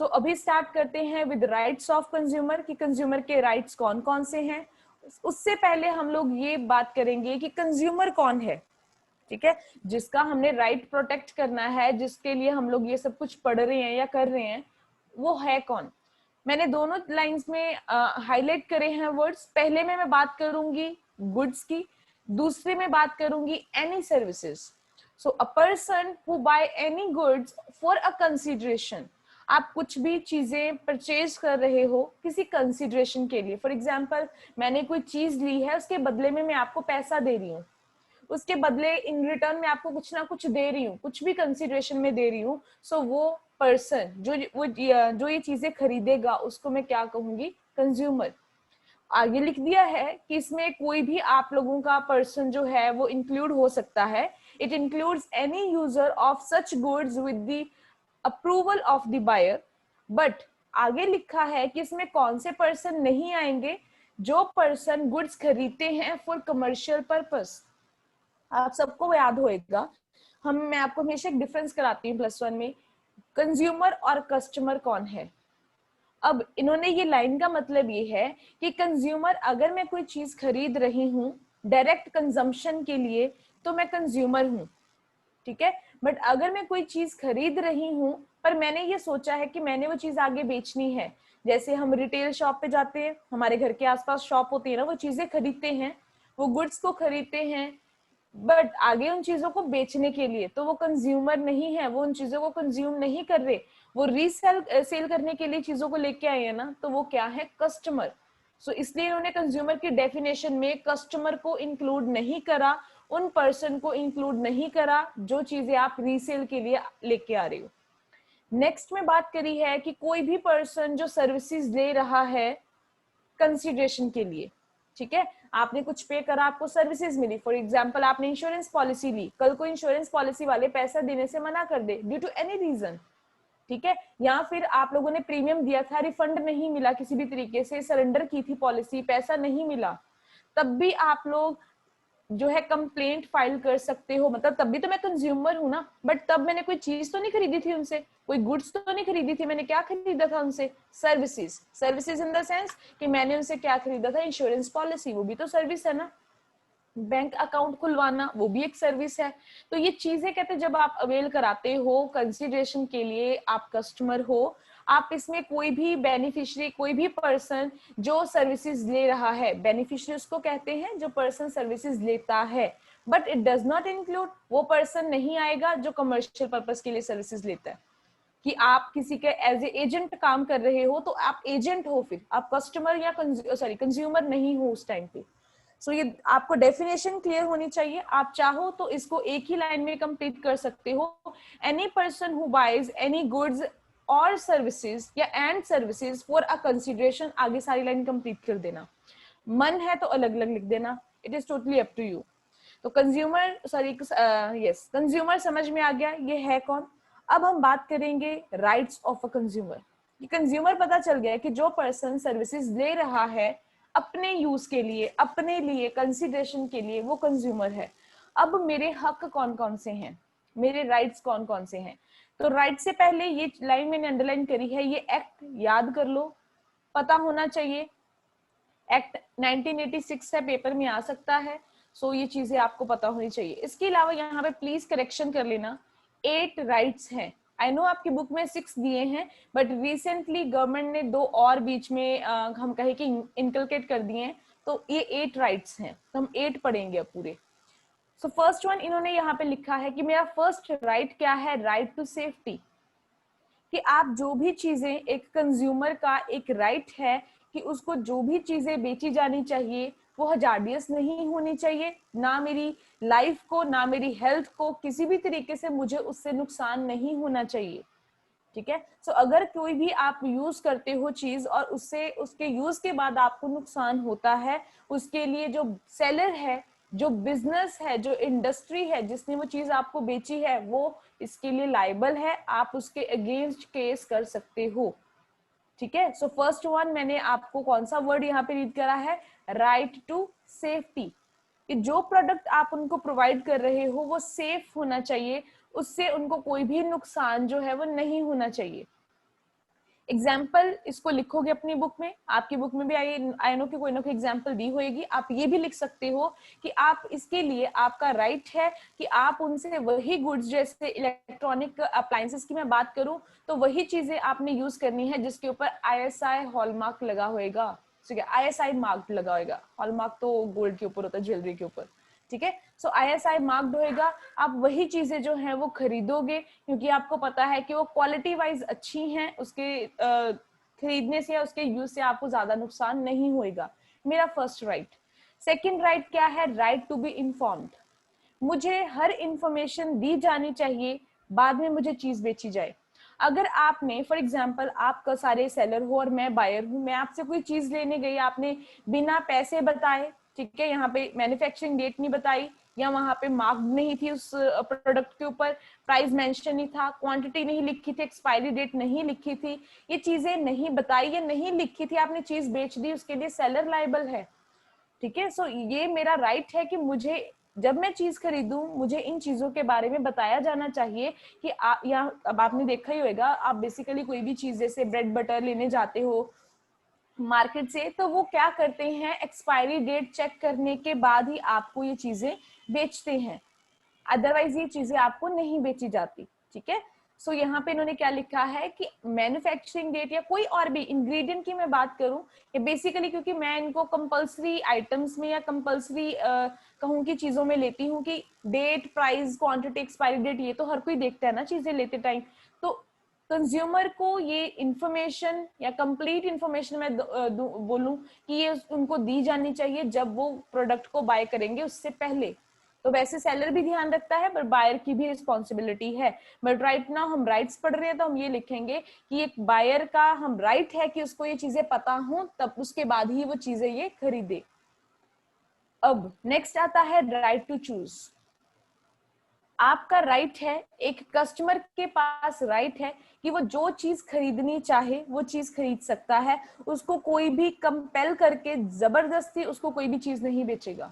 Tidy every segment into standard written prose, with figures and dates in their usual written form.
अभी स्टार्ट करते हैं विद राइट्स ऑफ कंज्यूमर कि कंज्यूमर के राइट्स कौन कौन से हैं। उससे पहले हम लोग ये बात करेंगे कि कंज्यूमर कौन है, ठीक है, जिसका हमने राइट प्रोटेक्ट करना है, जिसके लिए हम लोग ये सब कुछ पढ़ रहे हैं या कर रहे हैं, वो है कौन। मैंने दोनों लाइंस में हाईलाइट करे हैं वर्ड्स। पहले में मैं बात करूंगी गुड्स की, दूसरे में बात करूंगी any services. So a person who by any goods for a consideration, आप कुछ भी चीजें परचेज कर रहे हो किसी कंसिडरेशन के लिए। फॉर एग्जाम्पल, मैंने कोई चीज ली है, उसके बदले में मैं आपको पैसा दे रही हूँ, उसके बदले इन रिटर्न में आपको कुछ ना कुछ दे रही हूँ, कुछ भी कंसिडरेशन में दे रही हूँ। सो वो पर्सन जो ये चीजें खरीदेगा उसको मैं क्या कहूंगी, कंज्यूमर। आगे लिख दिया है कि इसमें कोई भी आप लोगों का पर्सन जो है वो इंक्लूड हो सकता है। It includes any user of such goods with the approval of the buyer. But आगे लिखा है कि इसमें कौन से पर्सन नहीं आएंगे, जो पर्सन गुड्स खरीदते हैं फॉर कमर्शियल पर्पस। आप सबको याद होएगा, मैं आपको हमेशा एक डिफरेंस कराती हूँ +1 में, कंज्यूमर और कस्टमर कौन है। अब इन्होंने ये लाइन का मतलब ये है कि कंज्यूमर, अगर मैं कोई चीज खरीद रही हूँ डायरेक्ट कंजम्पशन के लिए तो मैं कंज्यूमर हूँ, ठीक है। बट अगर मैं कोई चीज खरीद रही हूँ पर मैंने ये सोचा है कि मैंने वो चीज आगे बेचनी है, जैसे हम रिटेल शॉप पे जाते हैं, हमारे घर के आसपास शॉप होती है ना, वो चीजें खरीदते हैं, वो गुड्स को खरीदते हैं, बट आगे उन चीजों को बेचने के लिए, तो वो कंज्यूमर नहीं है, वो उन चीजों को कंज्यूम नहीं कर रहे, वो सेल करने के लिए चीजों को लेके आए हैं ना, तो वो क्या है, कस्टमर। इसलिए इन्होंने कंज्यूमर की डेफिनेशन में कस्टमर को इंक्लूड नहीं करा, उन पर्सन को इंक्लूड नहीं करा जो चीजें आप रीसेल के लिए लेके आ रहे हो। नेक्स्ट में बात करी है कि कोई भी पर्सन जो सर्विसेज ले रहा है कंसिडरेशन के लिए, ठीक है, आपने कुछ पे करा, आपको सर्विसेज मिली। फॉर एग्जांपल, आपने इंश्योरेंस पॉलिसी ली, कल को इंश्योरेंस पॉलिसी वाले पैसा देने से मना कर दे ड्यू टू एनी रीजन, ठीक है, या फिर आप लोगों ने प्रीमियम दिया था, रिफंड नहीं मिला, किसी भी तरीके से सरेंडर की थी पॉलिसी, पैसा नहीं मिला, तब भी आप लोग जो है कंप्लेंट फाइल कर सकते हो। मतलब तब भी तो मैं कंज्यूमर हूं ना, बट तब मैंने कोई चीज तो नहीं खरीदी थी उनसे, कोई गुड्स तो नहीं खरीदी थी, मैंने क्या खरीदा था उनसे, services. Services in the sense कि मैंने उनसे क्या खरीदा था, इंश्योरेंस पॉलिसी, वो भी तो सर्विस है ना। बैंक अकाउंट खुलवाना, वो भी एक सर्विस है। तो ये चीजें कहते हैं, जब आप अवेल कराते हो कंसिडरेशन के लिए, आप कस्टमर हो, आप इसमें कोई भी बेनिफिशियरी, कोई भी पर्सन जो सर्विसेज ले रहा है, बेनिफिशियरी उसको कहते हैं जो पर्सन सर्विसेज लेता है, but it does not include, वो पर्सन नहीं आएगा जो कमर्शियल पर्पस के लिए सर्विसेज लेता है। कि आप किसी के एज ए एजेंट काम कर रहे हो तो आप एजेंट हो, फिर आप कस्टमर या कंज्यूमर नहीं हो उस टाइम पे। ये आपको डेफिनेशन क्लियर होनी चाहिए। आप चाहो तो इसको एक ही लाइन में कंप्लीट कर सकते हो, any person who buys any goods और सर्विसेज या and services for a consideration, आगे सारी लाइन कंप्लीट कर देना। मन है तो अलग अलग लिख देना, it is totally up to you. तो कंज्यूमर कंज्यूमर समझ में आ गया, ये है कौन। अब हम बात करेंगे rights of a consumer. Consumer पता चल गया कि जो पर्सन सर्विसेज ले रहा है अपने यूज के लिए, अपने लिए कंसिडरेशन के लिए, वो कंज्यूमर है। अब मेरे हक कौन कौन से हैं, मेरे राइट्स कौन कौन से हैं। तो राइट से पहले ये लाइन मैंने अंडरलाइन करी है, ये एक्ट याद कर लो, पता होना चाहिए। एक्ट 1986 है, पेपर में आ सकता है, ये चीजें आपको पता होनी चाहिए। इसके अलावा यहाँ पे प्लीज करेक्शन कर लेना, 8 राइट्स हैं। आई नो आपकी बुक में 6 दिए हैं, बट रिसेंटली गवर्नमेंट ने 2 और बीच में हम कहे कि इनकलकेट कर दिए हैं, तो ये 8 राइट्स हैं, तो हम 8 पढ़ेंगे अब पूरे। फर्स्ट वन इन्होंने यहाँ पे लिखा है कि मेरा फर्स्ट राइट क्या है, राइट टू सेफ्टी। कि आप जो भी चीजें, एक कंज्यूमर का एक राइट है कि उसको जो भी चीजें बेची जानी चाहिए वो हजार्डियस नहीं होनी चाहिए, ना मेरी लाइफ को, ना मेरी हेल्थ को किसी भी तरीके से मुझे उससे नुकसान नहीं होना चाहिए, ठीक है। अगर कोई भी आप यूज करते हो चीज और उससे, उसके यूज के बाद आपको नुकसान होता है, उसके लिए जो सेलर है, जो बिजनेस है, जो इंडस्ट्री है जिसने वो चीज आपको बेची है, वो इसके लिए लायबल है, आप उसके अगेंस्ट केस कर सकते हो, ठीक है। फर्स्ट वन मैंने आपको कौन सा वर्ड यहाँ पे रीड करा है, राइट टू सेफ्टी। कि जो प्रोडक्ट आप उनको प्रोवाइड कर रहे हो वो सेफ होना चाहिए, उससे उनको कोई भी नुकसान जो है वो नहीं होना चाहिए। एग्जाम्पल इसको लिखोगे अपनी बुक में, आपकी बुक में भी आई नो कि कोई ना कोई एग्जाम्पल दी होगी। आप ये भी लिख सकते हो कि आप इसके लिए आपका राइट है कि आप उनसे वही गुड्स, जैसे इलेक्ट्रॉनिक अप्लायंसेस की मैं बात करूं तो वही चीजें आपने यूज करनी है जिसके ऊपर ISI हॉलमार्क लगा होगा, ठीक है, ISI मार्क लगा होगा। हॉलमार्क तो गोल्ड के ऊपर होता है, ज्वेलरी के ऊपर, ठीक है। सो ISI मार्क्ड होएगा, आप वही चीजें जो है वो खरीदोगे क्योंकि आपको पता है कि वो क्वालिटी वाइज अच्छी हैं, उसके खरीदने से या उसके यूज से आपको ज्यादा नुकसान नहीं होएगा। मेरा फर्स्ट राइट। सेकंड राइट क्या है? Right to be informed. मुझे हर इंफॉर्मेशन दी जानी चाहिए, बाद में मुझे चीज बेची जाए। अगर आपने फॉर एग्जाम्पल आपका सारे सेलर हो और मैं बायर हूं, मैं आपसे कोई चीज लेने गई, आपने बिना पैसे बताए, ठीक है, यहाँ पे मैन्युफैक्चरिंग डेट नहीं बताई या वहां पे मार्क नहीं थी उस प्रोडक्ट के ऊपर, प्राइस मेंशन नहीं था, क्वांटिटी नहीं लिखी थी, एक्सपायरी डेट नहीं लिखी थी, ये चीजें नहीं बताई या नहीं लिखी थी, आपने चीज बेच दी, उसके लिए सेलर लायबल है, ठीक है। सो ये मेरा राइट है कि मुझे जब मैं चीज खरीदूं मुझे इन चीजों के बारे में बताया जाना चाहिए कि या अब आपने देखा ही होगा, आप बेसिकली कोई भी चीज जैसे ब्रेड बटर लेने जाते हो मार्केट से, तो वो क्या करते हैं, एक्सपायरी डेट चेक करने के बाद ही आपको ये चीजें बेचते हैं, अदरवाइज ये चीजें आपको नहीं बेची जाती, ठीक है। सो यहाँ पे इन्होंने क्या लिखा है कि मैन्युफैक्चरिंग डेट या कोई और भी इंग्रेडिएंट की मैं बात करूं, ये बेसिकली क्योंकि मैं इनको कंपलसरी आइटम्स में या कंपलसरी कहूं की चीजों में लेती हूँ कि date, price, quantity, expiry date ये तो हर कोई देखता है ना चीजें लेते टाइम, तो कंज्यूमर को ये इंफॉर्मेशन या कंप्लीट इंफॉर्मेशन मैं बोलूं कि ये उनको दी जानी चाहिए जब वो प्रोडक्ट को बाय करेंगे उससे पहले। तो वैसे सेलर भी ध्यान रखता है पर बायर की भी रिस्पॉन्सिबिलिटी है। बट राइट नाउ हम राइट्स पढ़ रहे हैं तो हम ये लिखेंगे कि एक बायर का हम राइट है कि उसको ये चीजें पता हो, तब उसके बाद ही वो चीजें ये खरीदे। अब नेक्स्ट आता है राइट टू चूज। आपका राइट है, एक कस्टमर के पास राइट है कि वो जो चीज खरीदनी चाहे वो चीज खरीद सकता है, उसको कोई भी कंपेल करके जबरदस्ती उसको कोई भी चीज नहीं बेचेगा।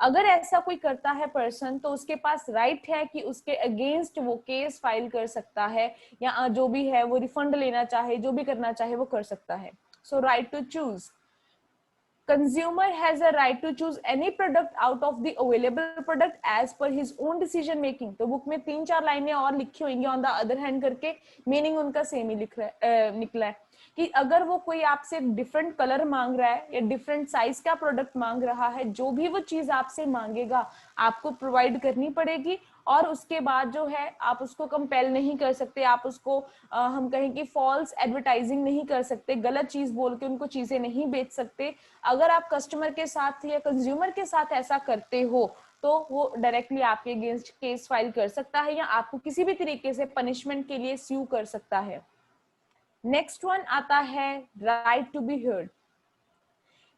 अगर ऐसा कोई करता है पर्सन तो उसके पास राइट है कि उसके अगेंस्ट वो केस फाइल कर सकता है या जो भी है वो रिफंड लेना चाहे, जो भी करना चाहे वो कर सकता है। So right to choose. Consumer has a right to choose any product out of the available product as per his own decision making। तो बुक में 3-4 लाइनें और लिखी होंगी ऑन द अदर हैंड करके, मीनिंग उनका सेम ही निकला है कि अगर वो कोई आपसे डिफरेंट कलर मांग रहा है या डिफरेंट साइज का प्रोडक्ट मांग रहा है, जो भी वो चीज आपसे मांगेगा आपको प्रोवाइड करनी पड़ेगी, और उसके बाद जो है आप उसको कंपेल नहीं कर सकते, आप उसको हम कहें कि फॉल्स एडवर्टाइजिंग नहीं कर सकते, गलत चीज बोल के उनको चीजें नहीं बेच सकते। अगर आप कस्टमर के साथ या कंज्यूमर के साथ ऐसा करते हो तो वो डायरेक्टली आपके अगेंस्ट केस फाइल कर सकता है या आपको किसी भी तरीके से पनिशमेंट के लिए स्यू कर सकता है। नेक्स्ट वन आता है right to be heard.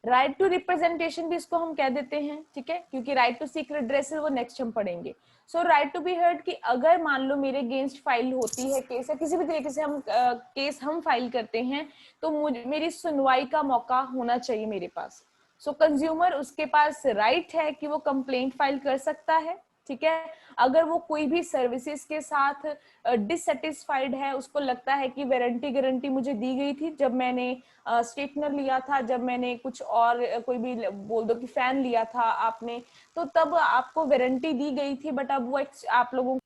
Right to representation भी इसको हम कह देते हैं, ठीक है, क्योंकि राइट टू सीक रेड्रेस वो नेक्स्ट हम पढ़ेंगे। सो राइट टू बी हर्ड कि अगर मान लो मेरे अगेंस्ट फाइल होती है केस या किसी भी तरीके से हम केस हम फाइल करते हैं तो मेरी सुनवाई का मौका होना चाहिए मेरे पास। सो कंज्यूमर उसके पास राइट है कि वो कंप्लेंट फाइल कर सकता है, ठीक है। अगर वो कोई भी सर्विसेज के साथ डिससेटिस्फाइड है, उसको लगता है कि वारंटी गारंटी मुझे दी गई थी जब मैंने स्ट्रेटनर लिया था, जब मैंने कुछ और कोई भी बोल दो कि फैन लिया था आपने, तो तब आपको वारंटी दी गई थी, बट अब वो आप लोगों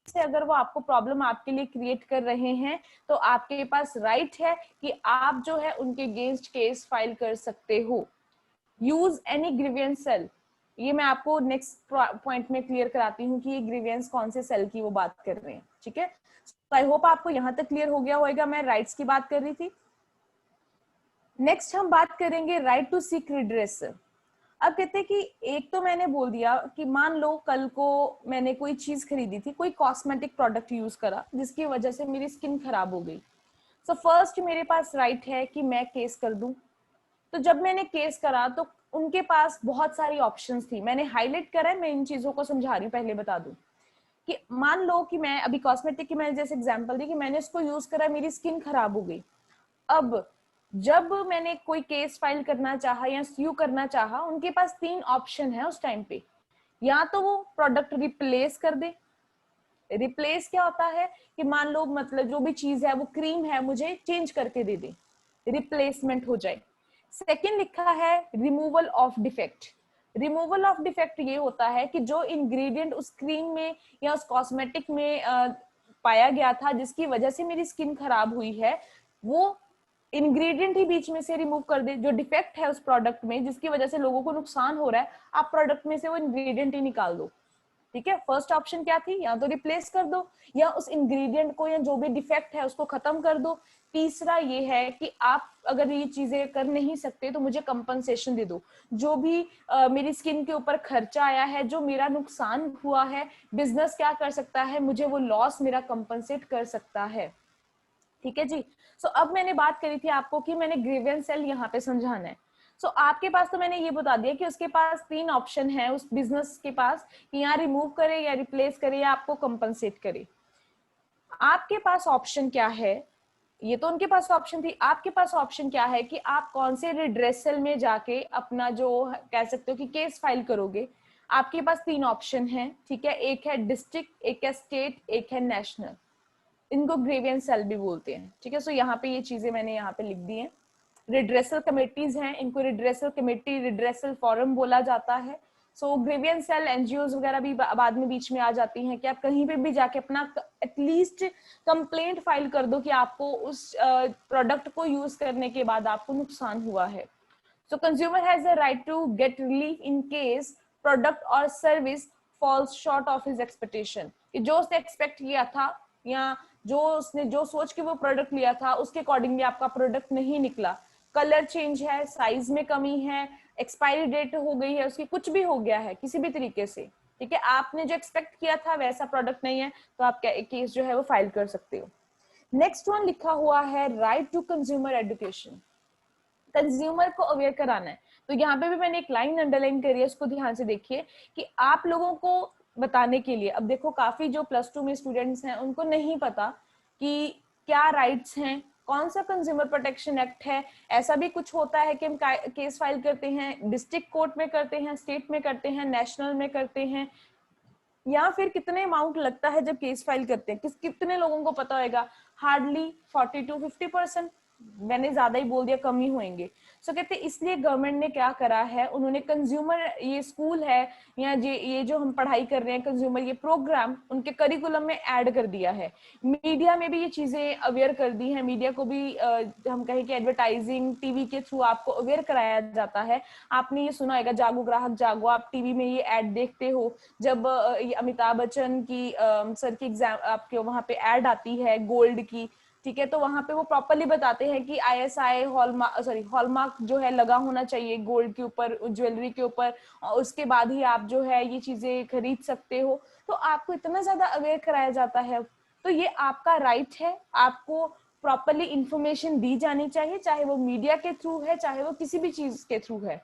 से अगर वो आपको प्रॉब्लम आपके लिए क्रिएट कर रहे हैं तो आपके पास राइट है कि आप जो है उनके अगेंस्ट केस फाइल कर सकते हो। यूज एनी ग्रीवियंस सेल, ये मैं आपको नेक्स्ट पॉइंट में क्लियर कराती हूँ कि ये ग्रीवियंस कौन से सेल की वो बात कर रहे हैं, ठीक है। आई होप आपको यहां तक क्लियर हो गया होगा, मैं राइट्स की बात कर रही थी। नेक्स्ट हम बात करेंगे राइट टू सीक रिड्रेस। अब कहते हैं कि एक तो मैंने बोल दिया कि मान लो कल को मैंने कोई चीज खरीदी थी, कोई कॉस्मेटिक प्रोडक्ट यूज करा जिसकी वजह से मेरी स्किन खराब हो गई। सो फर्स्ट मेरे पास राइट है कि मैं केस कर दूं। तो जब मैंने केस करा तो उनके पास बहुत सारी ऑप्शंस थी, मैंने हाईलाइट करा है, मैं इन चीजों को समझा रही हूँ। पहले बता दूं कि मान लो कि मैं अभी कॉस्मेटिक की मैंने जैसे एग्जांपल दी कि मैंने इसको यूज करा, मेरी स्किन खराब हो गई। अब जब मैंने कोई केस फाइल करना चाहा या स्यू करना चाहा, उनके पास 3 ऑप्शन है उस टाइम पे या तो वो प्रोडक्ट रिप्लेस कर दे। रिप्लेस क्या होता है कि मान लो मतलब जो भी चीज है वो क्रीम है, मुझे चेंज करके दे दे, रिप्लेसमेंट हो जाए। सेकंड लिखा है removal of defect. Removal of defect ये होता है कि जो इंग्रेडिएंट उस क्रीम में या उस कॉस्मेटिक में पाया गया था जिसकी वजह से मेरी स्किन खराब हुई है, वो इंग्रेडिएंट ही बीच में से रिमूव कर दे। जो डिफेक्ट है उस प्रोडक्ट में जिसकी वजह से लोगों को नुकसान हो रहा है, आप प्रोडक्ट में से वो इंग्रेडिएंट ही निकाल दो। ठीक है, फर्स्ट ऑप्शन क्या थी, या तो रिप्लेस कर दो या उस इंग्रेडिएंट को या जो भी डिफेक्ट है उसको खत्म कर दो। तीसरा ये है कि आप अगर ये चीजें कर नहीं सकते तो मुझे कंपनसेशन दे दो। जो भी मेरी स्किन के ऊपर खर्चा आया है, जो मेरा नुकसान हुआ है, बिजनेस क्या कर सकता है, मुझे वो लॉस मेरा कंपनसेट कर सकता है। ठीक है जी। सो अब मैंने बात करी थी आपको कि मैंने ग्रीवेंस सेल यहाँ पे समझाना है। सो आपके पास तो मैंने ये बता दिया कि उसके पास 3 ऑप्शन है उस बिजनेस के पास कि यहाँ रिमूव करे या रिप्लेस करे या आपको कंपनसेट करे। आपके पास ऑप्शन क्या है, ये तो उनके पास ऑप्शन थी, आपके पास ऑप्शन क्या है कि आप कौन से रिड्रेसल में जाके अपना जो कह सकते हो कि केस फाइल करोगे। आपके पास 3 ऑप्शन है। ठीक है, एक है डिस्ट्रिक्ट, एक है स्टेट, एक है नेशनल। इनको ग्रीवेंस सेल भी बोलते हैं। ठीक है, सो यहाँ पे ये चीजें मैंने यहाँ पे लिख दी हैं। रिड्रेसल कमेटीज हैं, इनको रिड्रेसल कमेटी, रिड्रेसल फोरम बोला जाता है। सो ग्रीवेंस सेल, एनजीओ वगैरह भी बाद में बीच में आ जाती हैं कि आप कहीं पे भी जाके अपना एटलीस्ट कंप्लेंट फाइल कर दो कि आपको उस प्रोडक्ट को यूज करने के बाद आपको नुकसान हुआ है। So consumer has the right to get relief in case product और service falls short of his expectation. कि जो उसने एक्सपेक्ट किया था या जो उसने जो सोच के वो प्रोडक्ट लिया था उसके अकॉर्डिंगली आपका प्रोडक्ट नहीं निकला, कलर चेंज है, साइज में कमी है, एक्सपायरी डेट हो गई है उसकी, कुछ भी हो गया है किसी भी तरीके से। ठीक है, आपने जो एक्सपेक्ट किया था वैसा प्रोडक्ट नहीं है, तो आप केस जो है वो फाइल कर सकते हो। नेक्स्ट वन लिखा हुआ है right to consumer education. Consumer को अवेयर कराना है। तो यहाँ पे भी मैंने एक लाइन अंडरलाइन करी है, उसको ध्यान से देखिए कि आप लोगों को बताने के लिए, अब देखो काफी जो +2 में स्टूडेंट्स हैं उनको नहीं पता कि क्या राइट्स हैं, कौन सा कंज्यूमर प्रोटेक्शन एक्ट है। ऐसा भी कुछ होता है कि हम केस फाइल करते हैं, डिस्ट्रिक्ट कोर्ट में करते हैं, स्टेट में करते हैं, नेशनल में करते हैं, या फिर कितने अमाउंट लगता है जब केस फाइल करते हैं, कितने लोगों को पता होगा। हार्डली 40 to 50%, मैंने ज्यादा ही बोल दिया, कम ही होंगे। सो कहते हैं इसलिए गवर्नमेंट ने क्या करा है, उन्होंने कंज्यूमर ये स्कूल है या ये जो हम पढ़ाई कर रहे हैं कंज्यूमर, ये प्रोग्राम उनके करिकुलम में ऐड कर दिया है। मीडिया में भी ये चीजें अवेयर कर दी हैं, मीडिया को भी हम कहें कि एडवर्टाइजिंग टीवी के थ्रू आपको अवेयर कराया जाता है। आपने ये सुना होगा जागो ग्राहक जागो, आप टीवी में ये ऐड देखते हो जब ये अमिताभ बच्चन की सर की एग्जाम आपके वहां पे ऐड आती है गोल्ड की। ठीक है, तो वहां पे वो प्रॉपरली बताते हैं कि ISI हॉलमार्क जो है लगा होना चाहिए गोल्ड के ऊपर, ज्वेलरी के ऊपर, और उसके बाद ही आप जो है ये चीजें खरीद सकते हो। तो आपको इतना ज्यादा अवेयर कराया जाता है, तो ये आपका राइट है, आपको प्रॉपरली इंफॉर्मेशन दी जानी चाहिए, चाहे वो मीडिया के थ्रू है, चाहे वो किसी भी चीज के थ्रू है।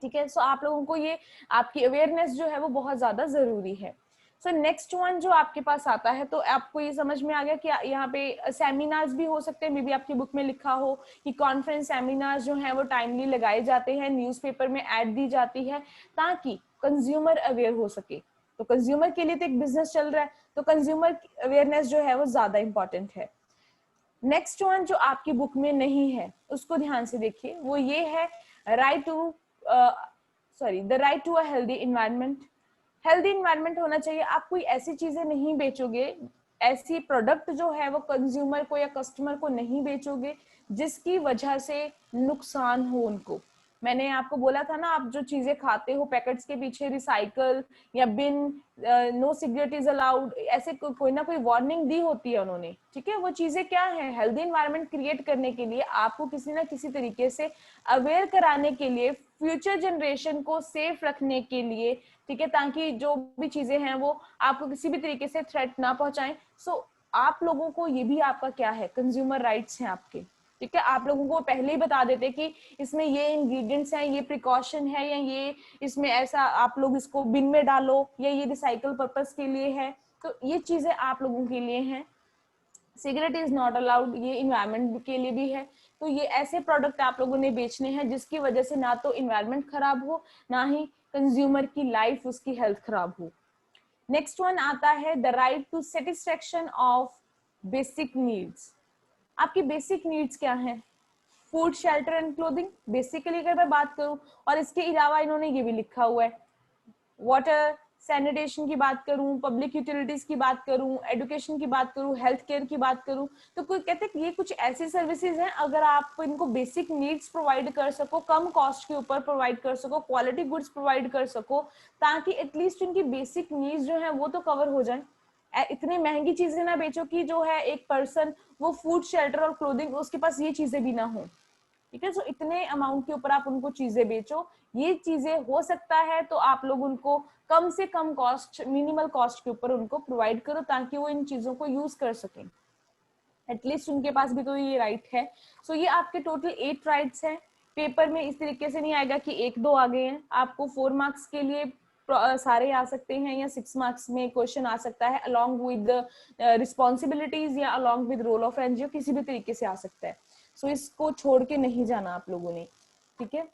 ठीक है, सो आप लोगों को ये आपकी अवेयरनेस जो है वो बहुत ज्यादा जरूरी है। सो नेक्स्ट वन जो आपके पास आता है, तो आपको ये समझ में आ गया कि यहाँ पे सेमिनार्स भी हो सकते हैं, मे बी आपकी बुक में लिखा हो कि कॉन्फ्रेंस सेमिनार्स जो है वो टाइमली लगाए जाते हैं, न्यूज़पेपर में ऐड दी जाती है ताकि कंज्यूमर अवेयर हो सके। तो कंज्यूमर के लिए तो एक बिजनेस चल रहा है, तो कंज्यूमर अवेयरनेस जो है वो ज्यादा इंपॉर्टेंट है। नेक्स्ट वन जो आपकी बुक में नहीं है उसको ध्यान से देखिए, वो ये है right to the right to a healthy environment. Healthy environment होना चाहिए। आप कोई ऐसी चीजें नहीं बेचोगे, ऐसी प्रोडक्ट जो है वो कंज्यूमर को या कस्टमर को नहीं बेचोगे जिसकी वजह से नुकसान हो उनको। मैंने आपको बोला था ना, आप जो चीजें खाते हो पैकेट्स के पीछे रिसाइकल या बिन, नो सिगरेट इज अलाउड, ऐसे कोई ना कोई वार्निंग दी होती है उन्होंने। ठीक है, वो चीजें क्या है, हेल्दी इन्वायरमेंट क्रिएट करने के लिए, आपको किसी ना किसी तरीके से अवेयर कराने के लिए, फ्यूचर जनरेशन को सेफ रखने के लिए। ठीक है, ताकि जो भी चीजें हैं वो आपको किसी भी तरीके से थ्रेट ना पहुंचाएं। सो आप लोगों को ये भी आपका क्या है, कंज्यूमर राइट्स हैं आपके। ठीक है, आप लोगों को पहले ही बता देते कि इसमें ये इंग्रेडिएंट्स हैं, ये प्रिकॉशन है, या ये इसमें ऐसा आप लोग इसको बिन में डालो, या ये रिसाइकल पर्पस के लिए है। तो ये चीजें आप लोगों के लिए हैं। सिगरेट इज नॉट अलाउड, ये इन्वायरमेंट के लिए भी है। तो ये ऐसे प्रोडक्ट आप लोगों ने बेचने हैं जिसकी वजह से ना तो इन्वायरमेंट खराब हो, ना ही कंज्यूमर की लाइफ, उसकी हेल्थ खराब हो। नेक्स्ट वन आता है the right to satisfaction of basic needs. आपकी बेसिक नीड्स क्या हैं? Food, shelter and clothing, basically अगर मैं बात करूं, और इसके अलावा इन्होंने ये भी लिखा हुआ है वाटर, सैनिटेशन की बात करूं, पब्लिक यूटिलिटीज की बात करूं, एजुकेशन की बात करूं, हेल्थ केयर की बात करूं, तो कोई कहते हैं कि ये कुछ ऐसी सर्विसेज हैं अगर आप इनको बेसिक नीड्स प्रोवाइड कर सको, कम कॉस्ट के ऊपर प्रोवाइड कर सको, क्वालिटी गुड्स प्रोवाइड कर सको, ताकि एटलीस्ट उनकी बेसिक नीड्स जो है वो तो कवर हो जाए। इतनी महंगी चीजें ना बेचो कि जो है एक पर्सन वो फूड, शेल्टर और क्लोथिंग उसके पास ये चीजें भी ना हो। ठीक है, सो इतने अमाउंट के ऊपर आप उनको चीजें बेचो, ये चीजें हो सकता है तो आप लोग उनको कम से कम कॉस्ट, मिनिमल कॉस्ट के ऊपर उनको प्रोवाइड करो ताकि वो इन चीजों को यूज कर सकें। एटलीस्ट उनके पास भी तो ये राइट है। सो ये आपके टोटल 8 राइट्स हैं। पेपर में इस तरीके से नहीं आएगा कि 1-2 आ गए हैं, आपको 4 मार्क्स के लिए सारे आ सकते हैं या 6 मार्क्स में क्वेश्चन आ सकता है अलॉन्ग विद रिस्पॉन्सिबिलिटीज या along with role of NGO, किसी भी तरीके से आ सकता है। सो इसको छोड़ के नहीं जाना आप लोगों ने, ठीक है।